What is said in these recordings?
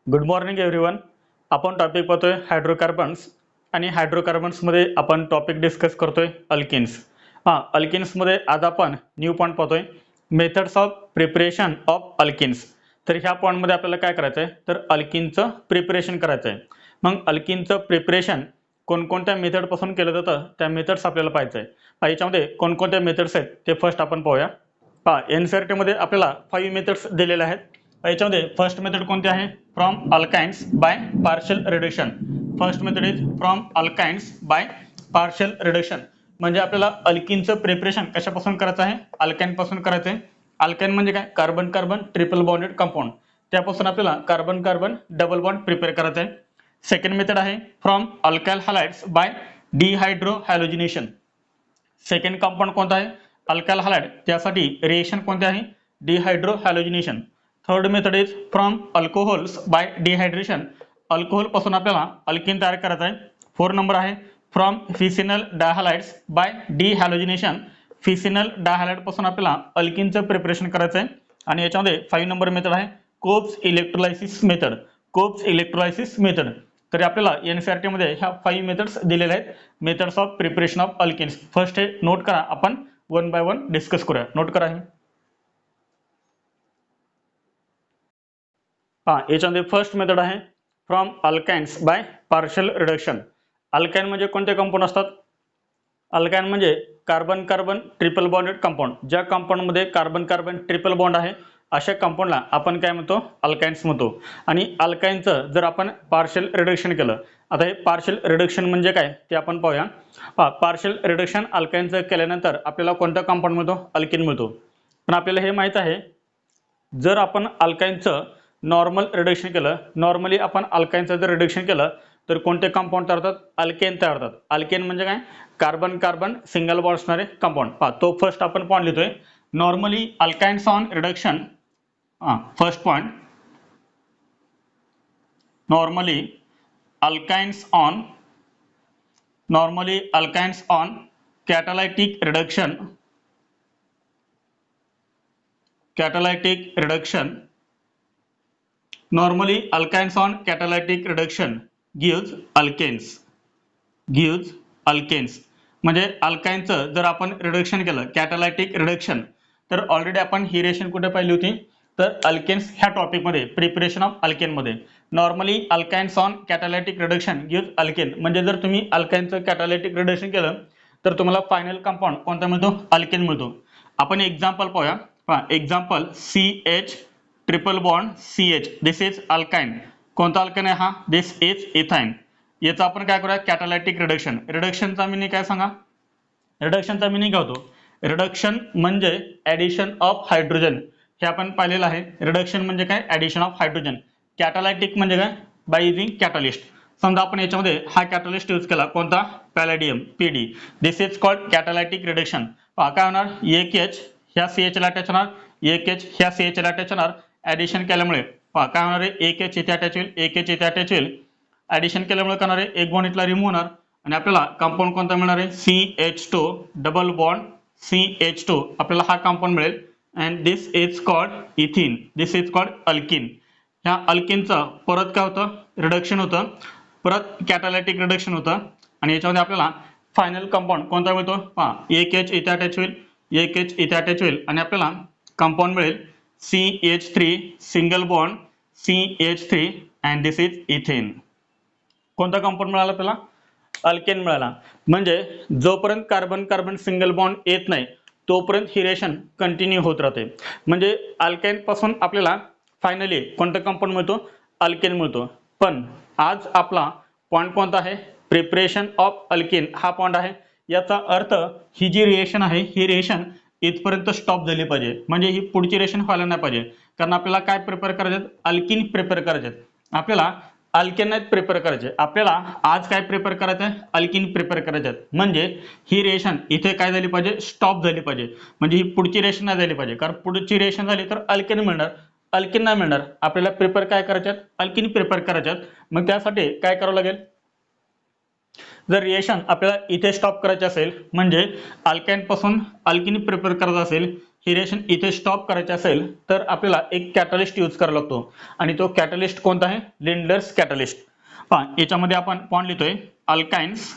Good morning everyone. आपण topic पाहतोय hydrocarbons आणि हायड्रोकार्बन्समध्ये आपण टॉपिक डिस्कस करतोय अल्किन्स. अल्किन्समध्ये आज आपण न्यू पॉईंट पाहतोय methods of preparation of alkenes. तर ह्या पॉईंटमध्ये आपल्याला काय करायचं आहे तर अल्किनचं प्रिपरेशन करायचं आहे. मग अल्किनचं प्रिपरेशन कोणकोणत्या मेथडपासून केलं जातं त्या मेथड्स आपल्याला पाहायचं आहे. याच्यामध्ये कोणकोणत्या मेथड्स आहेत ते फर्स्ट आपण पाहूया. एनसीईआरटीमध्ये आपल्याला 5 मेथड्स दिलेले आहेत. याच्यामध्ये फर्स्ट मेथड कोणती आहे from alkynes by partial reduction. First method is from alkynes by partial reduction. म्हणजे आपल्याला अल्किनचं प्रिपरेशन कशापासून करायचं आहे अल्काइन पासून करायचं आहे. अल्काइन म्हणजे काय carbon carbon triple bonded compound, त्यापासून आपल्याला carbon carbon double bond prepare करायचं आहे. सेकंड मेथड आहे from alkyl halides by dehydrohalogenation. Second compound कोणता आहे अल्काइल हॅलाइड, त्यासाठी रिएक्शन कोणते आहे dehydrohalogenation. Third method is from alcohols by dehydration. Alcohol पासून आपल्याला अल्किन तयार करायचं आहे. 4 नंबर आहे फ्रॉम फिसिनल डायहॅलाइड्स बाय डिहॅलोजिनेशन. फिसिनल डायहॅलाइड पासून आपल्याला अल्किनचं प्रिपरेशन करायचं आहे. आणि याच्यामध्ये 5 नंबर मेथड आहे Kolbe's electrolysis method. Kolbe's electrolysis method. तर आपल्याला एनसीईआरटी मध्ये ह्या 5 मेथड्स दिलेले आहेत methods of preparation of alkenes. First हे नोट करा, आपण वन बाय वन डिस्कस करूया. नोट करा हे. याच्यामध्ये फर्स्ट मेथड आहे from alkynes by partial reduction. Alkyne म्हणजे कोणते कंपाऊंड असतात अल्काइन म्हणजे carbon carbon triple bonded compound. ज्या कंपाऊंडमध्ये कार्बन कार्बन ट्रिपल बॉन्ड आहे अशा कंपाऊंडला आपण काय म्हणतो अल्काइन्स म्हणतो. आणि अल्काइनचं जर आपण पार्शियल रिडक्शन केलं, आता हे पार्शियल रिडक्शन म्हणजे काय ते आपण पाहूया. पार्शियल रिडक्शन अल्काइनचं केल्यानंतर आपल्याला कोणता कंपाऊंड मिळतो अल्किन मिळतो. पण आपल्याला हे माहित आहे जर आपण अल्काइनचं नॉर्मल रिडक्शन केलं, नॉर्मली आपण अल्काइनचं जर रिडक्शन केलं तर कोणते कंपाऊंड तयार होतात अल्केन तयार होतात. अल्केन म्हणजे काय कार्बन कार्बन सिंगल बॉन्ड असणारे कंपाऊंड. तो फर्स्ट आपण पॉईंट लिहितोय. Normally alkynes on reduction, first point normally alkynes on catalytic reduction. Normally alkynes on catalytic reduction gives alkanes. म्हणजे अल्काइनचं जर आपण रिडक्शन केलं कॅटालायटिक रिडक्शन तर ऑलरेडी आपण ही रिएक्शन कुठे पाहिली होती तर अल्केन्स ह्या टॉपिक मध्ये प्रिपरेशन ऑफ अल्केन मध्ये. Normally alkynes on catalytic reduction gives alkane. म्हणजे जर तुम्ही अल्काइनचं कॅटालायटिक रिडक्शन केलं तर तुम्हाला फायनल कंपाऊंड कोणता मिळतो अल्केन मिळतो. आपण एक्झाम्पल पाहूया. Example CH triple bond CH, this is alkyne. कोणता अल्काइन आहे हा दिस इज इथाइन. याचा आपण काय करूया कॅटालायटिक रिडक्शन. रिडक्शनचा मिनिंग काय सांगा. रिडक्शनचा मिनिंग काय होतो रिडक्शन म्हणजे ऍडिशन ऑफ हायड्रोजन. हे आपण पाहिलेलं आहे. रिडक्शन म्हणजे काय ऍडिशन ऑफ हायड्रोजन. कॅटालायटिक म्हणजे काय बाय युजिंग कॅटलिस्ट. समजा आपण याच्यामध्ये हा कॅटलिस्ट यूज केला कोणता palladium PD. This is called catalytic reduction. काय होणार एक H ह्या CH ला अटॅच होणार, एक H ह्या CH ला अटॅच होणार. ऍडिशन केल्यामुळे काय होणार आहे एक H इथे अटॅच होईल, एक H इथे अटॅच होईल. ऍडिशन केल्यामुळे काय होणार आहे एक बॉन्ड इथला रिमूव्ह होणार आणि आपल्याला कंपाऊंड कोणता मिळणार आहे CH2 डबल बॉन्ड CH2. आपल्याला हा कंपाऊंड मिळेल and this is called इथिन. This is called alkene. ह्या अल्किनचं परत काय होतं रिडक्शन होतं, परत कॅटालायटिक रिडक्शन होतं आणि याच्यामध्ये आपल्याला फायनल कंपाऊंड कोणता मिळतो एक H इथे अटॅच होईल, एक H इथे अटॅच होईल आणि आपल्याला कंपाऊंड मिळेल CH3 single bond CH3 and this is ethane. कोणता कंपाऊंड मिळाला आपल्याला अल्केन मिळाला. म्हणजे जोपर्यंत कार्बन कार्बन सिंगल बॉन्ड येत नाही तोपर्यंत ही रिएक्शन कंटिन्यू होत राहते. म्हणजे अल्केन पासून आपल्याला फायनली कोणता कंपाऊंड मिळतो अल्केन मिळतो. पण आज आपला पॉईंट कोणता आहे प्रिपरेशन ऑफ अल्केन हा पॉईंट आहे. याचा अर्थ ही जी रिएक्शन आहे ही रिएक्शन इथपर्यंत स्टॉप झाली पाहिजे. म्हणजे ही पुढची रिएक्शन व्हायला नाही पाहिजे. कारण आपल्याला काय प्रिपेअर करायचे अल्किन प्रिपेअर करायचे. आपल्याला अल्केन नाही प्रिपेअर करायचे, आपल्याला आज काय प्रिपेअर करायचं आहे अल्किन प्रिपेअर करायचे. म्हणजे ही रिएक्शन इथे काय झाली पाहिजे स्टॉप झाली पाहिजे. म्हणजे ही पुढची रिएक्शन नाही झाली पाहिजे. कारण पुढची रिएक्शन झाली तर अल्केन मिळणार, अल्किन नाही मिळणार. आपल्याला प्रिपेअर काय करायच्यात अल्किन प्रिपेअर करायच्यात. मग त्यासाठी काय करावं लागेल जर रिएक्शन आपल्याला इथे स्टॉप करायचे असेल म्हणजे अल्काइन पासून अल्किन प्रिपेअर करायचं असेल ही रिएक्शन इथे स्टॉप करायची असेल तर आपल्याला एक कॅटलिस्ट यूज करावा लागतो आणि तो कॅटलिस्ट कोणता आहे? Lindlar's catalyst. पहा याच्यामध्ये आपण पॉइंट लिहितोय अल्काइन्स,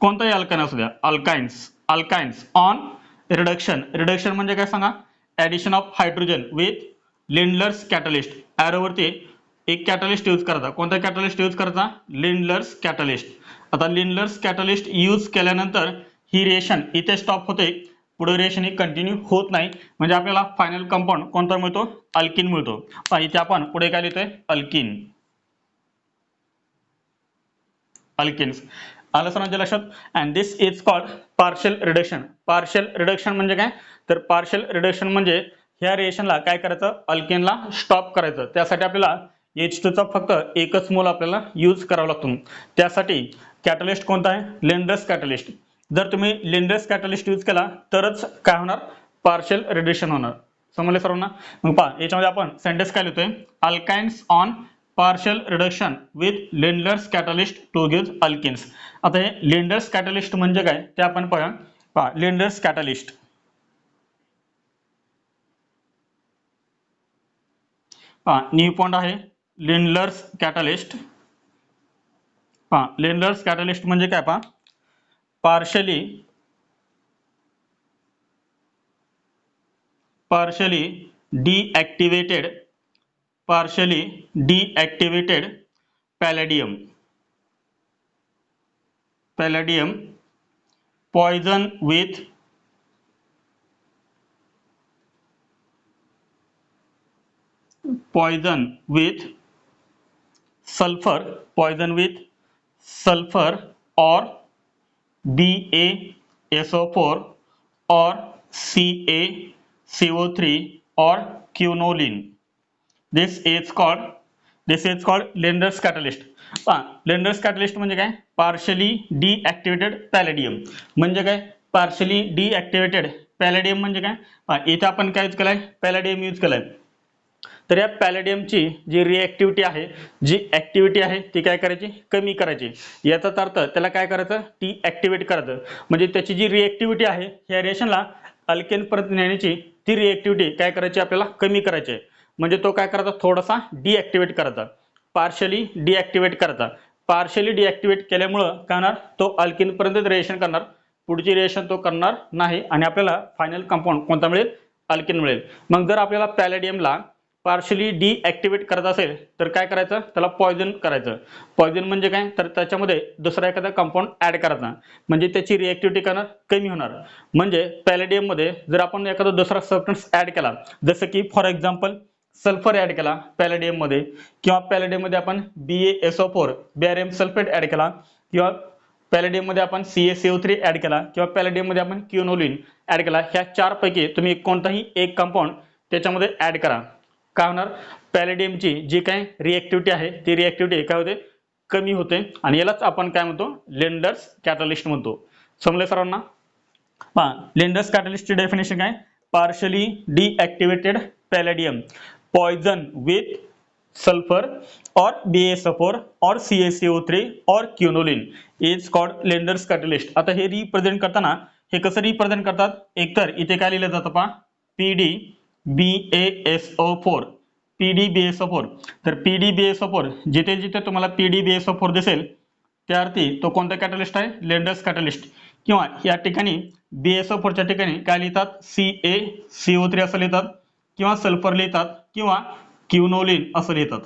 कोणताही अल्काइन असू द्या, अल्काइन्स ऑन रिडक्शन. रिडक्शन म्हणजे काय सांगा? Addition of hydrogen with Lindlar's catalyst. एरोवरती एक कॅटलिस्ट यूज करायचा. कोणता कॅटलिस्ट यूज करायचा? Lindlar's catalyst. आता लिंडलर्स कॅटलिस्ट यूज केल्यानंतर ही रिएक्शन इथे स्टॉप होते, पुढे रिएक्शन ही कंटिन्यू होत नाही, म्हणजे आपल्याला फायनल कंपाऊंड कोणता मिळतो? अल्किन मिळतो. पहा इथे आपण पुढे काय लिहितोय? अल्किन. अल्किन्स आलं सर्वांच्या लक्षात. And this is called partial reduction. Partial reduction म्हणजे काय? तर पार्शियल रिडक्शन म्हणजे ह्या रिएक्शनला काय करायचं? अल्केनला स्टॉप करायचं. त्यासाठी आपल्याला H2 चा फक्त एकच मोल आपल्याला यूज करावा लागतो. त्यासाठी कॅटलिस्ट कोणता आहे? Lindlar's catalyst. जर तुम्ही लिंडलर्स कॅटलिस्ट यूज केला तरच काय होणार? पार्शियल रिडक्शन होणार. समजले सर्वांना? मग पहा याच्यामध्ये आपण सेंटेन्स काय लिहितोय? Alkynes on partial reduction with Lindlar's catalyst to give alkenes. आता हे Lindlar's catalyst म्हणजे काय ते आपण पहा. पहा Lindlar's catalyst. पहा न्यू पॉइंट आहे Lindlar's catalyst. पहा Lindlar's catalyst म्हणजे काय? पहा partially deactivated palladium poison with sulfur or BaSO4 or CaCO3 or quinoline. This is called Lindlar's catalyst. पहा Lindlar's catalyst म्हणजे काय? Partially deactivated पॅलेडियम. म्हणजे काय? पार्शियली डीऍक्टिव्हेटेड पॅलेडियम म्हणजे काय? पहा इथे आपण काय यूज केलाय? पॅलेडियम यूज केलाय. तर या पॅलेडियमची जी रिएक्टिव्हिटी आहे, जी ऍक्टिव्हिटी आहे ती काय करायची? कमी करायची. याचा अर्थ त्याला काय करायचं? डीऍक्टिव्हेट करायचं. म्हणजे त्याची जी रिएक्टिव्हिटी आहे ह्या रिएक्शनला अल्केन पर्यंत नेण्याची ती रिएक्टिव्हिटी काय करायची? आपल्याला कमी करायची आहे. म्हणजे तो काय करायचा? थोडासा डीऍक्टिव्हेट करायचा. पार्शियली डीऍक्टिव्हेट करायचा. पार्शियली डीऍक्टिव्हेट केल्यामुळे काय होणार? तो अल्केन पर्यंत रिएक्शन करणार, पुढची रिएक्शन तो करणार नाही आणि आपल्याला फायनल कंपाऊंड कोणता मिळेल? अल्केन मिळेल. मग जर आपल्याला पॅलेडियमला पार्शियली डीऍक्टिव्हेट करायचं असेल तर काय करायचं? त्याला पॉइझन करायचं. पॉइझन म्हणजे काय? तर त्याच्यामध्ये दुसरा एखादा कंपाऊंड ऍड करायचा, म्हणजे त्याची रिएक्टिव्हिटी करणार कमी होणार. म्हणजे पॅलेडियम मध्ये जर आपण एखादा दुसरा सबस्टन्स ऍड केला, जसं की फॉर एक्झाम्पल सल्फर ऍड केला पॅलेडियम मध्ये, किंवा पॅलेडियम मध्ये आपण BaSO4 बॅरियम सल्फेट ऍड केला, किंवा पॅलेडियम मध्ये आपण CaCO3 ऍड केला, किंवा पॅलेडियम मध्ये आपण क्विनोलिन ऍड केला, ह्या चार पैकी तुम्ही कोणताही एक कंपाऊंड त्याच्यामध्ये ऍड करा. काय होणार? पॅलेडियमची जी काय रिएक्टिव्हिटी आहे ती रिएक्टिव्हिटी काय होते? कमी होते. आणि यालाच आपण काय म्हणतो? लिंडलर्स कॅटलिस्ट म्हणतो. समजले सर्वांना? पहा लिंडलर्स कॅटलिस्टची डेफिनेशन काय? Partially deactivated palladium poison with sulfur or BaSO4 or CaCO3 or quinoline is called Lindlar's catalyst. आता हे रिप्रेझेंट करताना हे कसं रिप्रेझेंट करतात? एकतर इथे काय लिहिलं जातं? पहा PDBaSO4. तर PDBaSO4 जिथे जिथे तुम्हाला PDBaSO4 दिसेल त्या अर्थी तो कोणता कॅटलिस्ट आहे? Lindlar's catalyst. किंवा या ठिकाणी BaSO4 च्या ठिकाणी काय लिहितात? CaCO3 असं लिहितात, किंवा सल्फर लिहितात, किंवा क्विनोलिन असं लिहितात.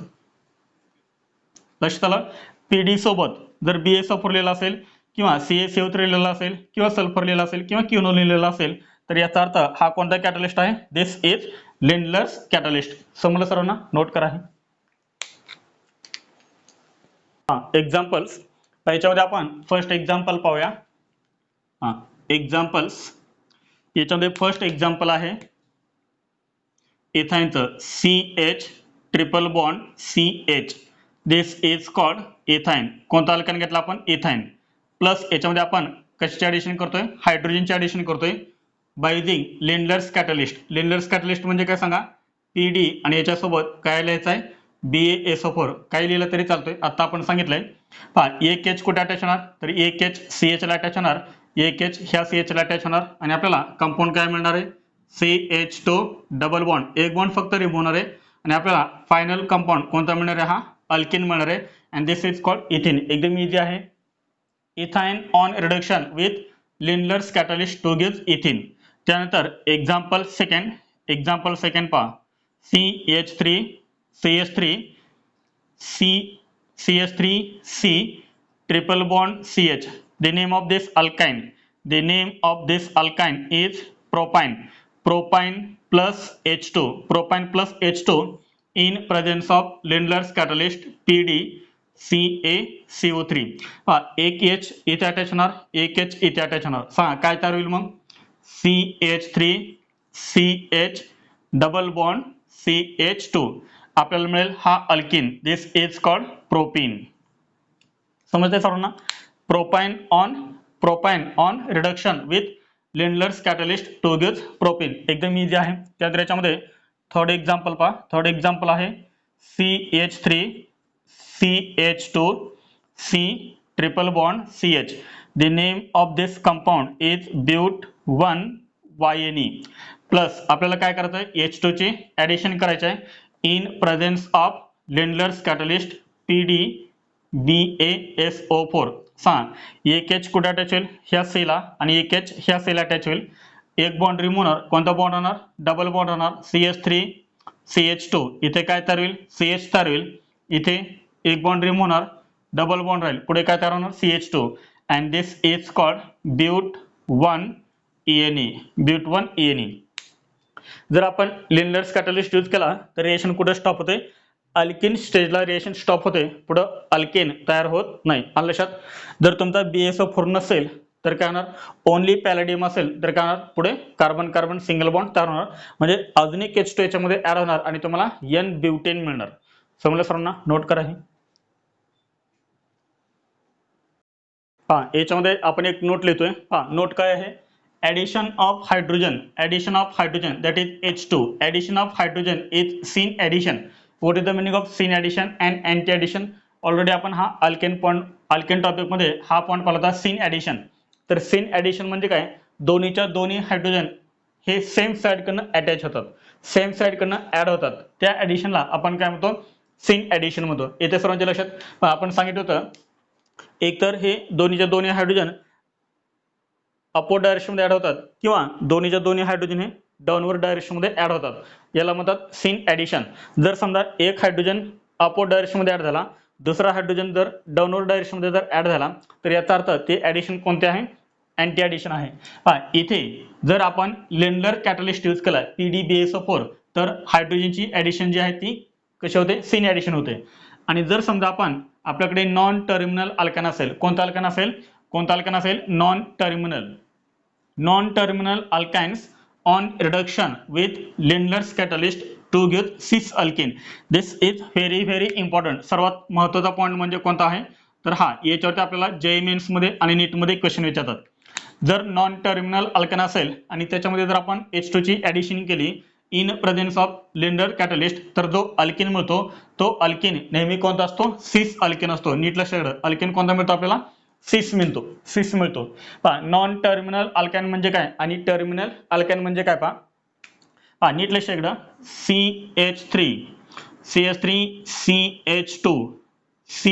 लक्षात आलं? PD सोबत जर BaSO4 लिहिला असेल, किंवा CaCO3 लिहिला असेल, किंवा सल्फर लिहिला असेल, किंवा क्विनोलिन लिहिला असेल तर याचा अर्थ हा कोणता कॅटलिस्ट आहे? दिस इज लिंडलर्स कॅटलिस्ट. समजलं सर्वांना? नोट करा. एक्झाम्पल्स याच्यामध्ये आपण फर्स्ट एक्झाम्पल पाहूया. एक्झाम्पल्स याच्यामध्ये फर्स्ट एक्झाम्पल आहे इथाइनचं CH triple bond CH. This is called ethyne. कोणता अल्काइन घेतला आपण? इथाइन. प्लस याच्यामध्ये आपण कशाचे ऍडिशन करतोय? हायड्रोजनचे ऍडिशन करतोय by using Lindlar's catalyst. Lindlar's catalyst म्हणजे काय सांगा? PD आणि याच्यासोबत काय लिहायचं आहे? BaSO4. काय लिहिलं तरी चालतोय, आता आपण सांगितलंय. पहा एक H कुठे अटॅच होणार? तर एक H CH ला अटॅच होणार, एक H ह्या CH ला अटॅच होणार, आणि आपल्याला कंपाऊंड काय मिळणार आहे? CH2 डबल बॉन्ड, एक बॉन्ड फक्त रिमूव्ह होणार आहे आणि आपल्याला फायनल कंपाऊंड कोणता मिळणार आहे, हा अल्केन मिळणार आहे. And this is called ethene. एकदम इझी आहे. Ethyne on reduction with Lindlar's catalyst to give ethene. त्यानंतर एक्झाम्पल सेकंड पहा. CH3 CH3 CH3C triple bond CH. The name of this alkyne is propyne. Propyne plus H2. Propyne plus H2 in presence of Lindlar's catalyst PdCaCO3. एक H इथे attach होणार, एक H इथे attach होणार. सांगा काय तयार होईल मग? CH3CH डबल बॉन्ड CH2 आपल्याला मिळेल हा alkene. This is called propene. समजते सर्वांना? Propyne on reduction with Lindlar's catalyst to give propene. एकदम इझी आहे. त्यात याच्यामध्ये थर्ड एक्झाम्पल पहा. थर्ड एक्झाम्पल आहे CH3CH2C triple bond CH. The name of this compound is ब्यूट1YNE. प्लस आपल्याला काय करायचं आहे, H2 ची ऍडिशन करायचं आहे in presence of Lindlar's catalyst PdBaSO4. एक H कुठे अटॅच होईल, ह्या सेला, आणि एक H ह्या सेला अटॅच होईल. एक बॉन्ड रिमूव्ह होणार, कोणता बॉन्ड होणार, डबल बॉन्ड होणार. CH3CH2 इथे काय तयार होईल, CH तयार होईल. इथे एक बॉन्ड रिमूव्ह होणार, डबल बॉन्ड राहील, पुढे काय तयार होणार, CH2. And this is called ब्यूट1ENE. ब्यूट1ENE. जर आपण लिंडलर्स कॅटलिस्ट यूज केला तर रिएक्शन कुठे स्टॉप होते, अल्किन स्टेजला रिएक्शन स्टॉप होते, पुढे अल्केन तयार होत नाही. लक्षात. जर तुमचा BaSO4 नसेल तर काय होणार, ओनली पॅलेडियम असेल तर काय होणार, पुढे कार्बन कार्बन सिंगल बॉन्ड तयार होणार, म्हणजे अजून एक H2 याच्यामध्ये ऍड होणार आणि तुम्हाला N ब्युटेन मिळणार. समजलं सर्वांना? नोट करा हे. याच्यामध्ये आपण एक नोट लिहितोय. नोट काय आहे, addition of hydrogen that is H2. Addition of hydrogen is syn addition. What is the meaning of syn addition and anti addition? Already आपण हा अल्केन टॉपिक मध्ये हा पॉइंट पाहिला होता, सिन ऍडिशन. तर सिन ऍडिशन म्हणजे काय, दोन्हीच्या दोन्ही हायड्रोजन हे सेम साइड कडनं अटॅच होतात, सेम साइड कडनं ऍड होतात. त्या ऍडिशनला आपण काय म्हणतो, सिन ऍडिशन म्हणतो. येथे सर्वांच्या लक्षात आपण सांगितलं होतं, एकतर हे दोन्हीच्या दोन्ही हायड्रोजन अपवर्ड डायरेक्शन मध्ये ऍड होतात किंवा दोन्हीच्या दोन्ही हायड्रोजन हे डाऊनवर्ड डायरेक्शन मध्ये ऍड होतात. याला म्हणतात सिन ऍडिशन. जर समजा एक हायड्रोजन अपवर्ड डायरेक्शन मध्ये ऍड झाला, दुसरा हायड्रोजन जर डाऊनवर्ड डायरेक्शन मध्ये जर ऍड झाला, तर याचा अर्थ ते ऍडिशन कोणते आहे, अँटी ऍडिशन आहे. इथे जर आपण लिंडलर कॅटलिस्ट यूज केला PdBaSO4 तर हायड्रोजनची ऍडिशन जी आहे ती कशी होते, सिन ऍडिशन होते. आणि जर समजा आपल्याकडे नॉन टर्मिनल अल्केन असेल, कोणता अल्केन असेल, non terminal alkynes on reduction with Lindlar's catalyst to give cis alkene. This is very very important. सर्वात महत्त्वाचा पॉईंट म्हणजे कोणता आहे, तर याच्यावरती आपल्याला JEE मेन्स मध्ये आणि नीट मध्ये क्वेश्चन विचारतात. जर नॉन टर्मिनल अल्केन असेल आणि त्याच्यामध्ये जर आपण H2 ची ऍडिशन केली in presence of Lindlar catalyst, तर जो अल्केन मिळतो तो अल्केन नेहमी कोणता असतो, सिस अल्केन असतो. नीट लक्षात, अल्केन कोणता मिळतो आपल्याला, सिस मिळतो. नॉन टर्मिनल अल्काइन म्हणजे काय आणि टर्मिनल अल्काइन म्हणजे काय पहा. नीट लक्ष इकडं, CH3CH2C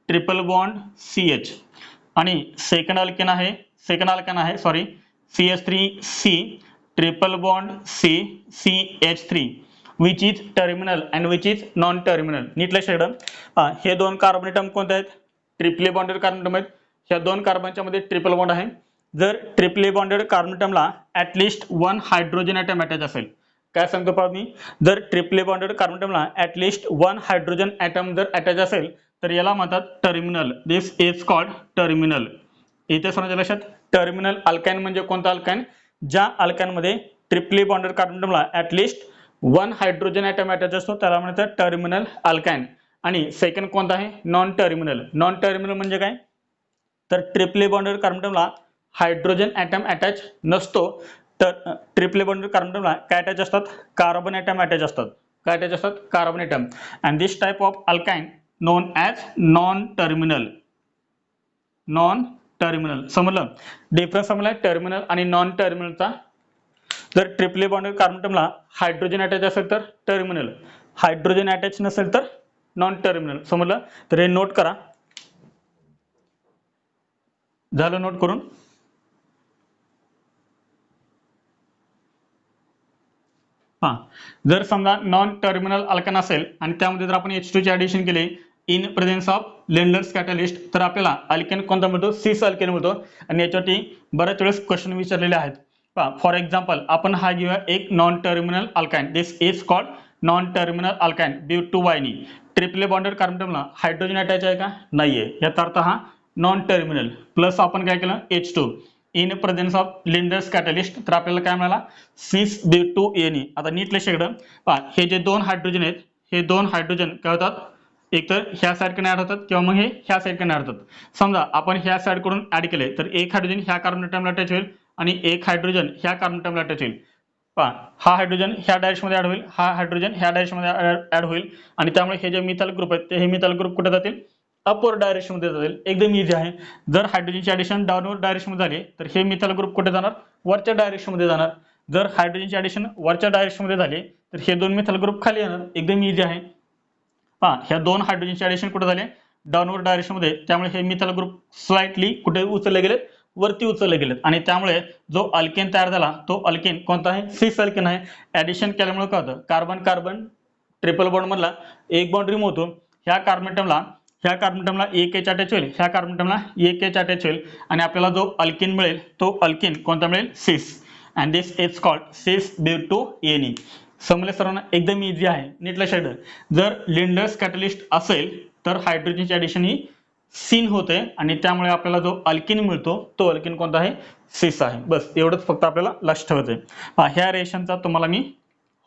ट्रिपल बॉन्ड CH आणि सेकंड अल्केन आहे CH3C triple bond CH3 which is terminal and which is non terminal. नीट लक्ष इकडं, हे दोन कार्बन एटम कोणते आहेत, ट्रिपली बॉन्डेड कार्बन एटम आहेत. ह्या दोन कार्बनच्या मध्ये ट्रिपल बॉन्ड आहे. जर ट्रिपली बॉन्डेड कार्बन एटमला at least one hydrogen atom attach असेल, काय सांगतो पहा मी, जर ट्रिपली बॉन्डेड कार्बन एटमला ऍटलिस्ट वन हायड्रोजन एटम जर अटॅच असेल तर याला म्हणतात terminal. This is called terminal. इथे समजा लक्षात, टर्मिनल अल्काइन म्हणजे कोणता अल्काइन, ज्या अल्काइन मध्ये ट्रिपली बॉन्डेड कार्बन एटमला at least one hydrogen atom attach असतो त्याला म्हणतात टर्मिनल अल्काइन. आणि सेकंड कोणता आहे, नॉन टर्मिनल. नॉन टर्मिनल म्हणजे काय, तर ट्रिपली बॉन्डेड कार्बन एटमला हायड्रोजन एटम अटॅच नसतो, तर ट्रिपली बॉन्डेड कार्बन एटमला काय अटॅच असतात, कार्बन एटम अटॅच असतात. काय अटॅच असतात, carbon atom. And this type of alkyne non as non terminal. समजलं डिफरन्स समजला टर्मिनल आणि नॉन टर्मिनलचा. जर ट्रिपली बॉन्डेड कार्बन अटमला हायड्रोजन अटॅच असेल तर टर्मिनल, हायड्रोजन अटॅच नसेल तर नॉन टर्मिनल. समजलं? तर हे नोट करा. झालं नोट करून? हां, जर समजा नॉन टर्मिनल अल्कान असेल आणि त्यामध्ये जर आपण H2 चे ॲडिशन केले in presence of lenders catalyst, तर आपल्याला अल्केन कोणता मिळतो? सिस अल्केन मिळतो. आणि याच्यावरती बऱ्याच वेळेस क्वेश्चन विचारलेले आहेत. पहा, फॉर एक्झाम्पल आपण हा घेऊया एक non terminal alkyne. This is called non terminal alkyne due to yne. Triply bonded carbon अटमला हायड्रोजन अटॅच आहे का? नाहीये. याचा अर्थ हा नॉन टर्मिनल. प्लस आपण काय केलं? H2 in presence of Lindlar's catalyst, तर आपल्याला काय मिळाला? सिस B2Ne. आता नीट लक्ष इकडं पहा, हे जे दोन हायड्रोजन आहेत, हे दोन हायड्रोजन काय होतात? एकतर ह्या साईडकडे ऍड होतात किंवा मग हे ह्या साईडकडे ऍड होतात. समजा आपण ह्या साईडकडून ऍड केले तर एक हायड्रोजन ह्या कार्बन अटमला अटॅच होईल आणि एक हायड्रोजन ह्या कार्बन अटमला अटॅच होईल. पहा, हा हायड्रोजन ह्या डायरेक्शनमध्ये ऍड होईल, हा हायड्रोजन ह्या डायरेक्शनमध्ये ऍड होईल आणि त्यामुळे हे जे मिथाइल ग्रुप आहेत ते हे मिथाइल ग्रुप कुठे जातील? अपवर्ड डायरेक्शन मध्ये जातील. एकदम इझी आहे. जर हायड्रोजनची ऍडिशन डाऊनवर्ड डायरेक्शन मध्ये झाली तर हे मिथाइल ग्रुप कुठे जाणार? वरच्या डायरेक्शन मध्ये जाणार. जर हायड्रोजनची ऍडिशन वरच्या डायरेक्शन मध्ये झाली तर हे दोन मिथाइल ग्रुप खाली येणार. एकदम इझी आहे. पहा, ह्या दोन हायड्रोजनचे ऍडिशन कुठे झाले? डाऊनवर्ड डायरेक्शन मध्ये. त्यामुळे हे मिथाइल ग्रुप स्लाइटली कुठे उचलले गेलेत? वरती उचलले गेलेत. आणि त्यामुळे जो अल्केन तयार झाला तो अल्केन कोणता आहे? सिस अल्केन आहे. ऍडिशन केल्यामुळे काय होतं? कार्बन कार्बन ट्रिपल बॉन्ड मधला एक बॉन्ड रिमूव्ह होतो. ह्या कार्बन अटमला एक एच अटॅच होईल, ह्या कार्बन अटमला एक एच अटॅच होईल आणि आपल्याला जो अल्केन मिळेल तो अल्केन कोणता मिळेल? सिस. अँड दिस इज कॉल्ड सिस B2Ne. समजले सर्वांना? एकदम इझी आहे. नीट लक्षात ठेवा. जर लिंडर्स कॅटलिस्ट असेल तर हायड्रोजनची ऍडिशन ही सीन होते आणि त्यामुळे आपल्याला जो अल्केन मिळतो तो अल्केन कोणता आहे? सिस आहे. बस एवढंच फक्त आपल्याला लक्षात ठेवायचं आहे. ह्या रेशनचा तुम्हाला मी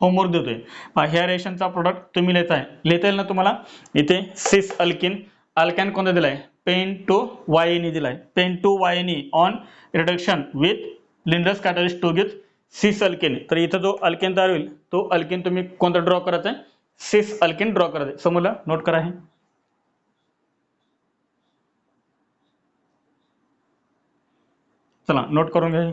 होमवर्क देतोय. ह्या रेशनचा प्रोडक्ट तुम्ही लिहायचा आहे. लिहिता येईल ना तुम्हाला? इथे सिस अल्केन, अल्काइन कोणता दिलाय? Pent2YNE दिलाय. Pent2YNE on reduction with Lindlar's catalyst to give cis alkene. तर इथं जो अल्केन तयार होईल तो अल्केन तुम्ही कोणता ड्रॉ करायचा आहे? सिस अल्केन ड्रॉ करायचं आहे. समजलं? नोट करा. हे चला नोट करून घ्या.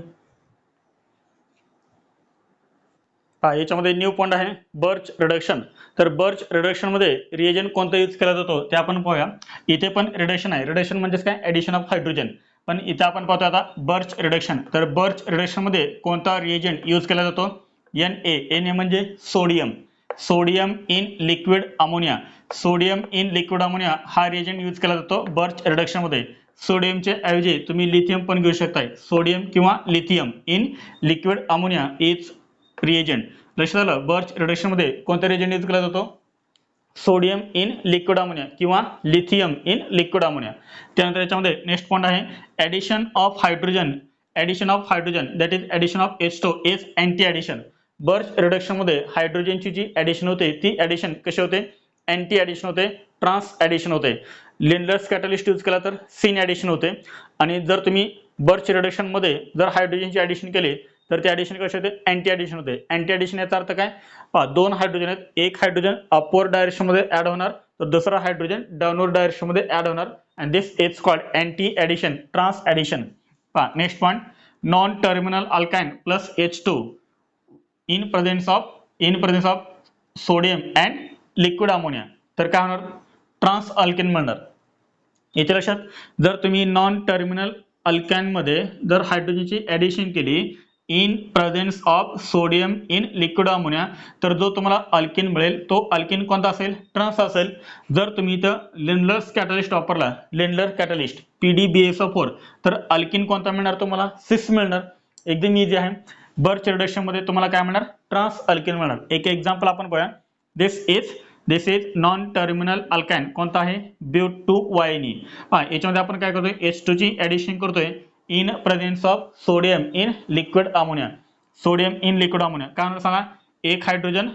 याच्यामध्ये न्यू पॉइंट आहे बर्च रिडक्शन. तर बर्च रिडक्शन मध्ये रिएजंट कोणता यूज केला जातो ते आपण पाहूया. इथे पण रिडक्शन आहे. रिडक्शन म्हणजे काय? Addition of hydrogen. पण इथे आपण पाहतो आता बर्च रिडक्शन. तर बर्च रिडक्शन मध्ये कोणता रिएजंट यूज केला जातो? Na म्हणजे sodium. Sodium in liquid ammonia. Sodium in liquid ammonia हा रिएजंट यूज केला जातो बर्च रिडक्शन मध्ये. सोडियमच्या ऐवजी तुम्ही लिथियम पण घेऊ शकताय. सोडियम किंवा lithium in liquid ammonia is reagent. लक्षात आलं? बर्च रिडक्शन मध्ये कोणता रिएजंट यूज केला जातो? सोडियम इन लिक्विड अमोनिया किंवा लिथियम इन लिक्विड अमोनिया. त्यानंतर याच्यामध्ये नेक्स्ट पॉइंट आहे addition of hydrogen. Addition of hydrogen that is addition of H2 is anti addition. Birch reduction मध्ये हायड्रोजनची जी ऍडिशन होते ती ऍडिशन कशी होते? अँटी ऍडिशन होते, ट्रान्स ऍडिशन होते. लिंडर्स कॅटलिस्ट यूज केला तर सिन ऍडिशन होते. आणि जर तुम्ही बर्च रिडक्शन मध्ये जर हायड्रोजनची ऍडिशन केली तर ते ऍडिशन कसे होते? अँटी ऍडिशन होते. अँटी ऍडिशन याचा अर्थ काय? पहा, दोन हायड्रोजन आहेत. एक हायड्रोजन अपवर्ड डायरेक्शन मध्ये ऍड होणार तर दुसरा हायड्रोजन डाऊनवर्ड डायरेक्शन मध्ये ऍड होणार. And this is called anti addition, trans addition. पहा next point non terminal alkyne plus H2 in presence of sodium and liquid ammonia. तर काय होणार? ट्रान्स अल्केन मिळणार. इथे लक्षात, जर तुम्ही नॉन टर्मिनल अल्काइन मध्ये जर हायड्रोजनची ऍडिशन केली in presence of sodium in liquid ammonia तर जो तुम्हाला अल्केन मिळेल तो अल्केन कोणता असेल? ट्रान्स असेल. जर तुम्ही इथं लिंडलर्स कॅटलिस्ट वापरला, लिंडलर कॅटलिस्ट PDBSO4, तर अल्केन कोणता मिळणार तुम्हाला? सिस मिळणार. एकदम इझी आहे. बर्च रिडक्शन मध्ये तुम्हाला काय मिळणार? ट्रान्स अल्केन मिळणार. एक एक्झाम्पल आपण पाहूया. दिस इज नॉन टर्मिनल अल्काइन कोणता आहे? B2YNE. पहा याच्यामध्ये आपण काय करतोय? H2 ची ऍडिशन करतोय in presence of sodium in liquid ammonia. Sodium in liquid ammonia काय होणार सांगा? एक हायड्रोजन.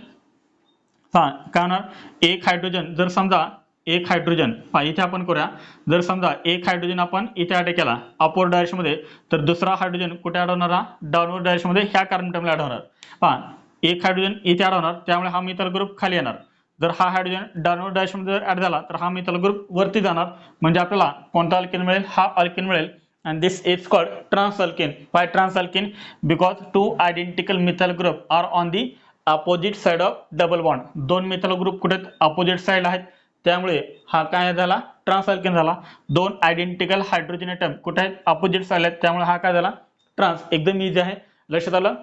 काय होणार? एक हायड्रोजन जर समजा एक हायड्रोजन इथे आपण करूया. जर समजा एक हायड्रोजन आपण इथे ऍड केला अपवर्ड डायरेक्शन मध्ये तर दुसरा हायड्रोजन कुठे ऍड होणार? डाऊनवर्ड डायरेक्शन मध्ये ह्या कार्बन अटमला ऍड होणार. पहा एक हायड्रोजन इथे ऍड होणार त्यामुळे हा मिथाइल ग्रुप खाली येणार. जर हा हायड्रोजन डाऊनवर्ड डायरेक्शन मध्ये ऍड झाला तर हा मिथाइल ग्रुप वरती जाणार. म्हणजे आपल्याला कोणता अल्केन मिळेल? हा अल्केन मिळेल. and this is called transalkene. Why transalkene? Because two identical methyl group are on the opposite side of double bond. दोन methyl group कुठे opposite side आहेत, त्यामुळे हा काय झाला ट्रान्सअल्केन झाला. दोन आयडेंटिकल हायड्रोजन ॲटम कुठे आहेत अपोजिट साइड आहेत, त्यामुळे हा काय झाला ट्रान्स. एकदम इझी आहे, लक्षात आलं.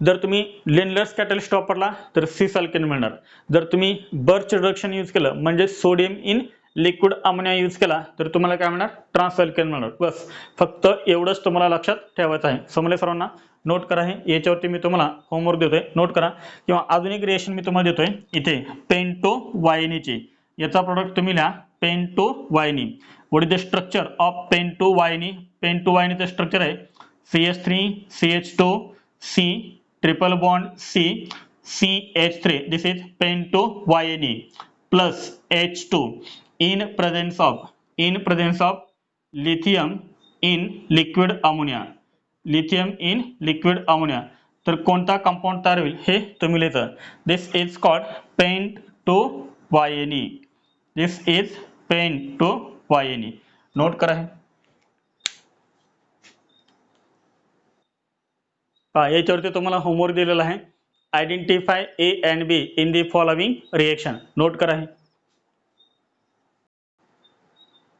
जर तुम्ही लेनलर्स कॅटलिस्ट वापरला तर सिस अल्केन मिळणार. जर तुम्ही बर्च रिडक्शन यूज केलं म्हणजे sodium in liquid ammonia use केला तर तुम्हाला काय मिळणार ट्रान्स अल्केन मिळणार. बस फक्त एवढंच तुम्हाला लक्षात ठेवायचं आहे. समजले सर्वांना? नोट करा. हे याच्यावरती मी तुम्हाला होमवर्क देतोय, नोट करा. किंवा अजून एक रिएक्शन मी तुम्हाला देतोय इथे पेंटो वायनीची. याचा प्रोडक्ट तुम्ही लिहा pent two yne. What is the structure of pent two yne? Pent two वायनीचं स्ट्रक्चर आहे CH3 CH2 C triple bond C CH3. This is pentoyne plus H2 in presence of lithium in liquid ammonia. lithium in liquid ammonia. तर कोणता compound तयार होईल हे तुम्ही लिहायचं. This is called pent two yne. This is pent two yne. Note करा है. याच्यावरती तुम्हाला होमवर्क दिलेला आहे. Identify A and B in the following reaction. Note करा है.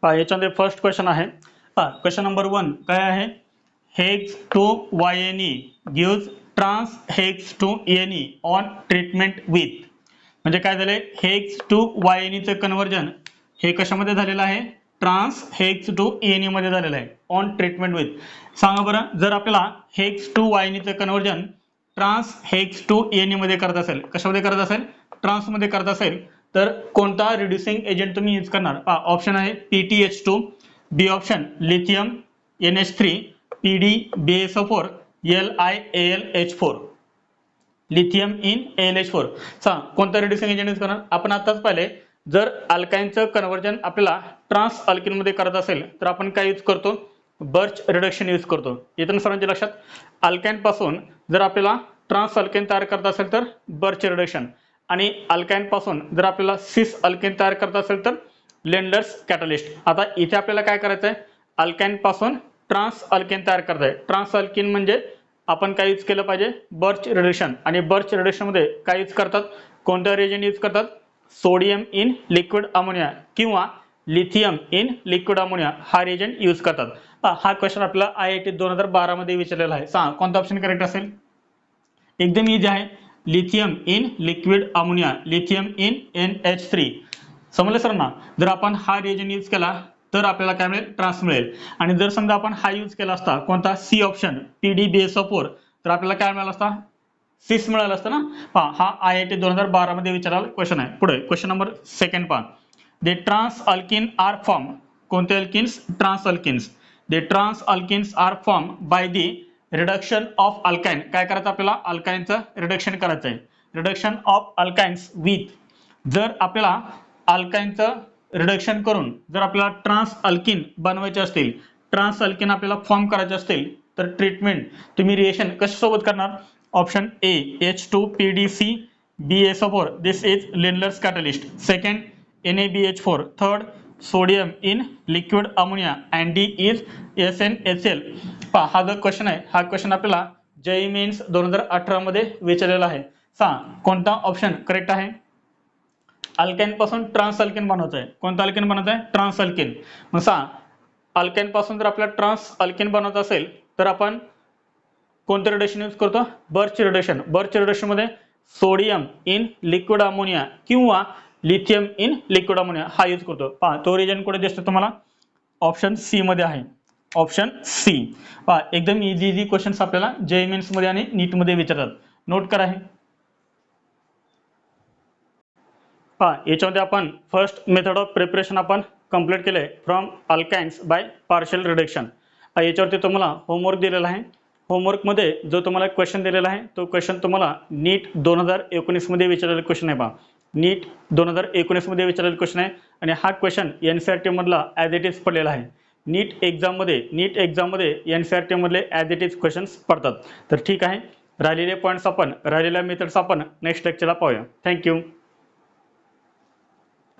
याच्यामध्ये फर्स्ट क्वेश्चन आहे. क्वेश्चन नंबर 1 काय आहे? Hex two yne gives trans hex two ene on treatment with. म्हणजे काय झालंय हेक्स टू वायनीचं कन्वर्जन हे कशामध्ये झालेलं आहे ट्रान्स हेक्स टू एनी मध्ये झालेलं आहे ऑन ट्रीटमेंट विथ. सांगा बरं, जर आपल्याला हेक्स टू वायनीचं conversion trans hex two ene मध्ये करत असेल, कशामध्ये करत असेल ट्रान्स मध्ये करत असेल, तर कोणता रिड्युसिंग एजंट तुम्ही यूज करणार? ऑप्शन आहे PTH2, B option lithium NH3, PD BaSO4, LiAlH4. Lithium in AlH4. कोणता रिड्युसिंग एजंट यूज करणार? आपण आताच पाहिले जर अल्काइनचं कन्वर्जन आपल्याला ट्रान्स अल्किन मध्ये करत असेल तर आपण काय यूज करतो? बर्च रिडक्शन यूज करतो. येतं सर्वांच्या लक्षात? अल्काइन पासून जर आपल्याला ट्रान्स अल्केन तयार करत असेल तर बर्च रिडक्शन, आणि अल्काइन पासून जर आपल्याला सिस अल्केन तयार करत असेल तर लेंडलर्स कॅटलिस्ट. आता इथे आपल्याला काय करायचं आहे? अल्काइन पासून ट्रान्स अल्केन तयार करत आहे. ट्रान्स अल्किन म्हणजे आपण काय यूज केलं पाहिजे? Birch reduction. आणि बर्च रिडक्शन मध्ये काय यूज करतात? कोणता रिएजंट यूज करतात? सोडियम इन लिक्विड अमोनिया किंवा लिथियम इन लिक्विड अमोनिया हा रिएजंट यूज करतात. हा क्वेश्चन आपल्याला IIT 2012 मध्ये विचारलेला आहे. सांगा कोणता ऑप्शन करेक्ट असेल? एकदम इझी आहे, lithium in liquid ammonia, lithium in NH3. समजलं सर ना? जर आपण हा रिएजंट यूज केला तर आपल्याला काय मिळेल? ट्रान्स मिळेल. आणि जर समजा आपण हा यूज केला असता कोणता C ऑप्शन PD BaSO4 तर आपल्याला काय मिळालं असता? सिस मिळालं असतं ना. हा IIT 2012 मध्ये विचारलेला क्वेश्चन आहे. पुढे क्वेश्चन नंबर 2 पहा. They trans alkene are form. कोणते alkenes? Trans alkenes. They trans alkenes are form by the reduction of alkyne. काय करायचं आपल्याला? अल्काइनचं रिडक्शन करायचं आहे. Reduction of alkynes with. जर आपल्याला अल्काइनचं रिडक्शन करून जर आपल्याला ट्रान्स अल्किन बनवायचे असतील, ट्रान्स अल्किन आपल्याला फॉर्म करायचे असतील तर ट्रीटमेंट तुम्ही रिएक्शन कशासोबत करणार? Option A H2PDC BaSO4. This is Lindlar's catalyst. Second NaBH4. Third sodium in liquid ammonia and D is SnHCl. हा जो क्वेश्चन आहे हा क्वेश्चन आपल्याला JEE मेन्स 2018 मध्ये विचारलेला आहे. कोणता ऑप्शन करेक्ट आहे? अल्काइन पासून ट्रान्स अल्केन बनवायचं आहे. कोणता अल्केन बनवायचं आहे? Trans alkane. मग अल्काइन पासून जर आपल्याला ट्रान्स अल्केन बनवायचं असेल तर आपण कोणतं रिडक्शन यूज करतो? Birch reduction. बर्च रिडक्शन मध्ये सोडियम इन लिक्विड अमोनिया किंवा लिथियम इन लिक्विड अमोनिया हा यूज करतो. तो रिजन कुठे दिसतो तुम्हाला? ऑप्शन C मध्ये आहे. Option C. एकदम इझी क्वेश्चन्स आपल्याला JEE मेन्स मध्ये आणि नीट मध्ये विचारतात. नोट करा हे. याच्यामध्ये आपण फर्स्ट मेथड ऑफ प्रिपरेशन आपण कंप्लीट केलंय from alkynes by partial reduction. याच्यावरती तुम्हाला होमवर्क दिलेला आहे. होमवर्कमध्ये जो तुम्हाला क्वेश्चन दिलेला आहे तो क्वेश्चन तुम्हाला नीट 2019 मध्ये विचारलेला क्वेश्चन आहे. नीट 2019 मध्ये विचारलेला क्वेश्चन आहे आणि हा क्वेश्चन NCERT मधला ॲज इट इज पडलेला आहे. नीट एक्झाममध्ये NCERT मधले ॲज इट इज क्वेश्चन्स पडतात. तर ठीक आहे, राहिलेले पॉईंट्स आपण राहिलेल्या मेथड्स आपण नेक्स्ट लेक्चरला पाहूया. थँक्यू.